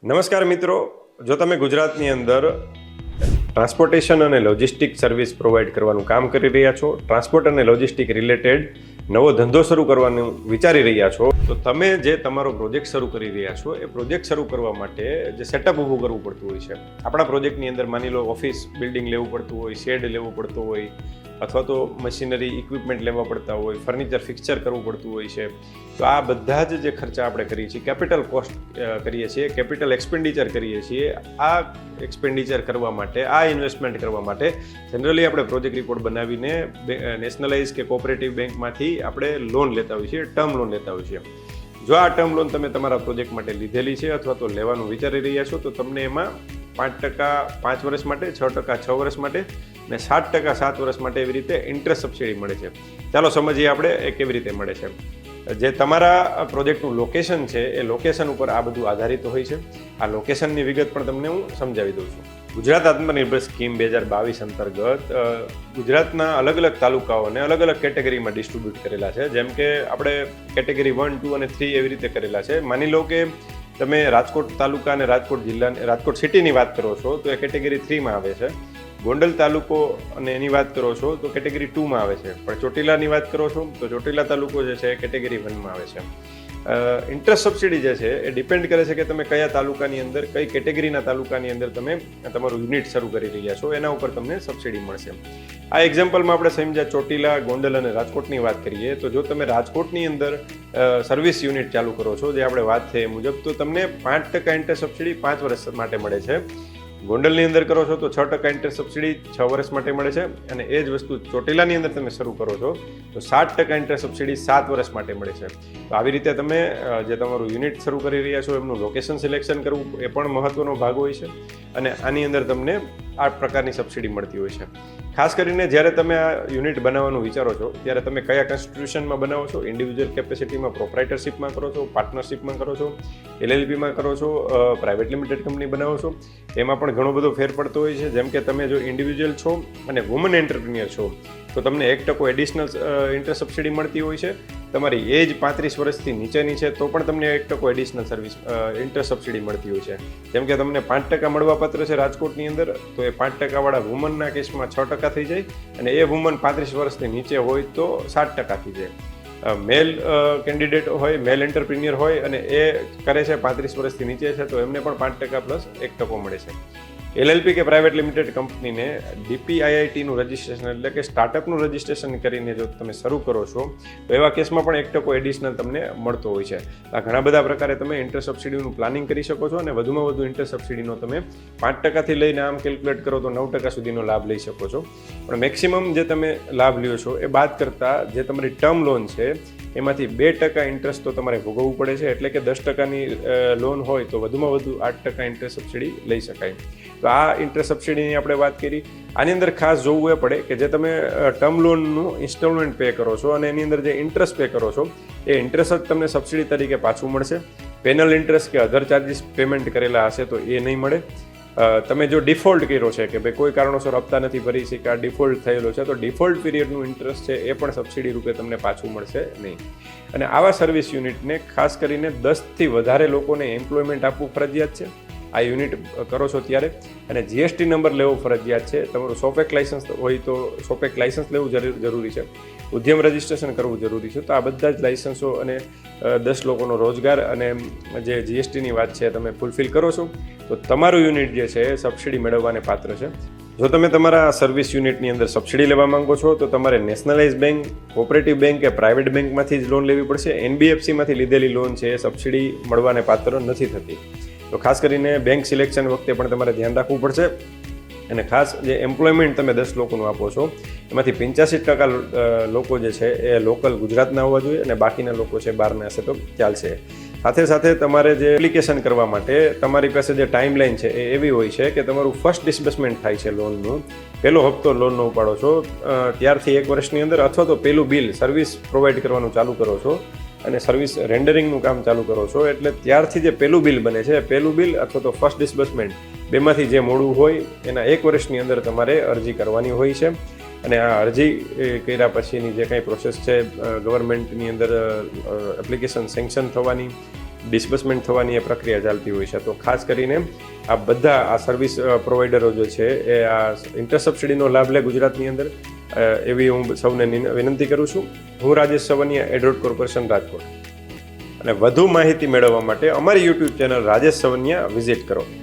નમસ્કાર મિત્રો, જો તમે ગુજરાતની અંદર ટ્રાન્સપોર્ટેશન અને લોજિસ્ટિક સર્વિસ પ્રોવાઈડ કરવાનું કામ કરી રહ્યા છો, ટ્રાન્સપોર્ટ અને લોજિસ્ટિક રિલેટેડ નવો ધંધો શરૂ કરવાનું વિચારી રહ્યા છો, તો તમે જે તમારો પ્રોજેક્ટ શરૂ કરી રહ્યા છો એ પ્રોજેક્ટ શરૂ કરવા માટે જે સેટઅપ ઊભું કરવું પડતું હોય છે. આપણા પ્રોજેક્ટની અંદર માની લો ઓફિસ બિલ્ડિંગ લેવું પડતું હોય, શેડ લેવું પડતું હોય, અથવા તો મશીનરી ઇક્વિપમેન્ટ લેવા પડતા હોય, ફર્નિચર ફિક્સચર કરવું પડતું હોય છે. તો આ બધા જ જે ખર્ચા આપણે કરીએ છીએ, કેપિટલ કોસ્ટ કરીએ છીએ, કેપિટલ એક્સપેન્ડિચર કરીએ છીએ, આ એક્સપેન્ડિચર કરવા માટે, આ ઇન્વેસ્ટમેન્ટ કરવા માટે જનરલી આપણે પ્રોજેક્ટ રિપોર્ટ બનાવીને નેશનલાઇઝ કે કોઓપરેટિવ બેંકમાંથી આપણે લોન લેતા હોઈએ છીએ, ટર્મ લોન લેતા હોઈએ છીએ. જો આ ટર્મ લોન તમે તમારા પ્રોજેક્ટ માટે લીધેલી છે અથવા તો લેવાનું વિચારી રહ્યા છો, તો તમને એમાં 5% 5 વર્ષ માટે, 6% 6 વર્ષ માટે અને 7% 7 વર્ષ માટે એવી રીતે ઇન્ટરેસ્ટ સબસિડી મળે છે. ચાલો સમજીએ આપણે એ કેવી રીતે મળે છે. જે તમારા પ્રોજેક્ટનું લોકેશન છે એ લોકેશન ઉપર આ બધું આધારિત હોય છે. આ લોકેશનની વિગત પણ તમને હું સમજાવી દઉં છું. ગુજરાત આત્મનિર્ભર સ્કીમ 2022 અંતર્ગત ગુજરાતના અલગ અલગ તાલુકાઓને અલગ અલગ કેટેગરીમાં ડિસ્ટ્રીબ્યુટ કરેલા છે. જેમ કે આપણે કેટેગરી 1, 2 અને 3 એવી રીતે કરેલા છે. માની લો કે તમે રાજકોટ તાલુકા અને રાજકોટ જિલ્લા, રાજકોટ સિટીની વાત કરો છો તો એ કેટેગરી 3માં આવે છે. ગોંડલ તાલુકો અને એની વાત કરો છો તો કેટેગરી 2માં આવે છે. પણ ચોટીલાની વાત કરો છો તો ચોટીલા તાલુકો જે છે એ કેટેગરી 1માં આવે છે. ઇન્ટરેસ્ટ સબસિડી જે છે એ ડિપેન્ડ કરે છે કે તમે કયા તાલુકાની અંદર, કઈ કેટેગરીના તાલુકાની અંદર તમે તમારું યુનિટ શરૂ કરી રહ્યા છો, એના ઉપર તમને સબસિડી મળશે. આ એક્ઝામ્પલમાં આપણે સમજ્યા ચોટીલા, ગોંડલ અને રાજકોટની વાત કરીએ તો જો તમે રાજકોટની અંદર સર્વિસ યુનિટ ચાલુ કરો છો, જે આપણે વાત થઈ એ મુજબ, તો તમને 5% ઇન્ટરેસ્ટ સબસિડી 5 વર્ષ માટે મળે છે. ગોંડલની અંદર કરો છો તો 6% ઇન્ટરેસ્ટ સબસિડી 6 વર્ષ માટે મળે છે. અને એ જ વસ્તુ ચોટીલાની અંદર તમે શરૂ કરો છો તો 7% ઇન્ટરેસ્ટ સબસિડી 7 વર્ષ માટે મળે છે. તો આવી રીતે તમે જે તમારું યુનિટ શરૂ કરી રહ્યા છો એમનું લોકેશન સિલેક્શન કરવું એ પણ મહત્વનો ભાગ હોય છે. અને આની અંદર તમને આ પ્રકારની સબસિડી મળતી હોય છે. ખાસ કરીને જ્યારે તમે આ યુનિટ બનાવવાનું વિચારો છો ત્યારે તમે કયા કોન્સ્ટિટ્યુશનમાં બનાવો છો, ઇન્ડિવિજ્યુઅલ કેપેસિટીમાં, પ્રોપ્રાઇટરશિપમાં કરો છો, પાર્ટનરશિપમાં કરો છો, LLPમાં કરો છો, પ્રાઇવેટ લિમિટેડ કંપની બનાવો છો, એમાં પણ ઘણો બધો ફેર પડતો હોય છે. જેમ કે તમે જો ઇન્ડિવિજ્યુઅલ છો અને વુમન એન્ટરપ્રિન્યોર છો તો તમને 1% એડિશનલ ઇન્ટરેસ્ટ સબસિડી મળતી હોય છે. તમારી એજ 35 વર્ષથી નીચેની છે તો પણ તમને 1% એડિશનલ ઇન્ટરેસ્ટ સબસિડી મળતી હોય છે. જેમ કે તમને 5% મળવાપાત્ર છે રાજકોટની અંદર, તો એ 5% વાળા વુમનના કેસમાં 6% થઈ જાય, અને એ વુમન 35 વર્ષથી નીચે હોય તો 7% થઈ જાય. મેલ કેન્ડિડેટ હોય, મેલ એન્ટરપ્રિન્યોર હોય અને એ કરે છે 35 વર્ષથી નીચે છે તો એમને પણ 5% પ્લસ 1% મળે છે. LLP કે પ્રાઇવેટ લિમિટેડ કંપનીને DPIITનું રજિસ્ટ્રેશન એટલે કે સ્ટાર્ટઅપનું રજિસ્ટ્રેશન કરીને જો તમે શરૂ કરો છો તો એવા કેસમાં પણ 1% એડિશનલ તમને મળતો હોય છે. આ ઘણા બધા પ્રકારે તમે ઇન્ટરેસ્ટ સબસિડીનું પ્લાનિંગ કરી શકો છો અને વધુમાં વધુ ઇન્ટરેસ્ટ સબસિડીનો તમે 5%થી લઈને આમ કેલ્ક્યુલેટ કરો તો 9% સુધીનો લાભ લઈ શકો છો. પણ મેક્સિમમ જે તમે લાભ લ્યો છો એ બાદ કરતાં જે તમારી ટર્મ લોન છે એમાંથી 2% ઇન્ટરેસ્ટ તો તમારે ભોગવવું પડે છે. એટલે કે 10%ની લોન હોય તો વધુમાં વધુ 8% ઇન્ટરેસ્ટ સબસિડી લઈ શકાય. તો આ ઇન્ટરેસ્ટ સબસિડીની આપણે વાત કરી. આની અંદર ખાસ જોવું એ પડે કે જે તમે ટર્મ લોનનું ઇન્સ્ટોલમેન્ટ પે કરો છો અને એની અંદર જે ઇન્ટરેસ્ટ પે કરો છો એ ઇન્ટરેસ્ટ જ તમને સબસિડી તરીકે પાછું મળશે. પેનલ ઇન્ટરેસ્ટ કે અધર ચાર્જિસ પેમેન્ટ કરેલા હશે તો એ નહીં મળે. તમે જો ડિફોલ્ટ કર્યો છે કે ભાઈ કોઈ કારણોસર હપ્તા નથી ભરી શક્યા, ડિફોલ્ટ થયેલો છે, તો ડિફોલ્ટ પીરિયડનું ઇન્ટરેસ્ટ છે એ પણ સબસિડી રૂપે તમને પાછું મળશે નહીં. અને આવા સર્વિસ યુનિટને ખાસ કરીને 10થી વધારે લોકોને એમ્પ્લોયમેન્ટ આપવું ફરજિયાત છે આ યુનિટ કરો છો ત્યારે. અને GST નંબર લેવો ફરજિયાત છે. તમારું સોપેક લાઇસન્સ હોય તો સોપેક લાઇસન્સ લેવું જરૂરી છે. ઉદ્યમ રજિસ્ટ્રેશન કરવું જરૂરી છે. તો આ બધા જ લાઇસન્સો અને 10 લોકોનો રોજગાર અને જે GSTની વાત છે તમે ફૂલફિલ કરો છો તો તમારું યુનિટ જે છે એ સબસિડી મેળવવાને પાત્ર છે. જો તમે તમારા સર્વિસ યુનિટની અંદર સબસિડી લેવા માંગો છો તો તમારે નેશનલાઇઝ બેંક, કોઓપરેટિવ બેંક કે પ્રાઇવેટ બેંકમાંથી જ લોન લેવી પડશે. NBFCમાંથી લીધેલી લોન છે એ સબસિડી મળવાને પાત્ર નથી થતી. તો ખાસ કરીને બેંક સિલેક્શન વખતે પણ તમારે ધ્યાન રાખવું પડશે. અને ખાસ જે એમ્પ્લોયમેન્ટ તમે 10 લોકોનું આપો છો એમાંથી 85% લોકો જે છે એ લોકલ ગુજરાતના હોવા જોઈએ અને બાકીના લોકો છે બહારના હશે તો ચાલશે. સાથે સાથે તમારે જે એપ્લિકેશન કરવા માટે તમારી પાસે જે ટાઈમલાઈન છે એ એવી હોય છે કે તમારું ફર્સ્ટ ડિસ્બર્સમેન્ટ થાય છે લોનનું, પહેલો હપ્તો લોનનો ઉપાડો છો ત્યારથી 1 વર્ષની અંદર, અથવા તો પહેલું બિલ સર્વિસ પ્રોવાઈડ કરવાનું ચાલુ કરો છો અને સર્વિસ રેન્ડરિંગનું કામ ચાલુ કરો છો એટલે ત્યારથી જે પહેલું બિલ બને છે, પહેલું બિલ અથવા તો ફર્સ્ટ ડિસ્બર્સમેન્ટ, બેમાંથી જે મોડું હોય એના 1 વર્ષની અંદર તમારે અરજી કરવાની હોય છે. અને આ અરજી કર્યા પછીની જે કંઈ પ્રોસેસ છે ગવર્મેન્ટની અંદર એપ્લિકેશન સેન્કશન થવાની, ડિસ્બર્સમેન્ટ થવાની એ પ્રક્રિયા ચાલતી હોય છે. તો ખાસ કરીને આ બધા આ સર્વિસ પ્રોવાઈડરો જે છે એ આ ઇન્ટર સબસિડીનો લાભ લે ગુજરાતની અંદર, એવી હું સૌને વિનંતી કરું છું. હું રાજેશ સવનિયા, એડ્રોડ કોર્પોરેશન, રાજકોટ. અને વધુ માહિતી મેળવવા માટે અમારી યુટ્યુબ ચેનલ રાજેશ સવનિયા વિઝિટ કરો.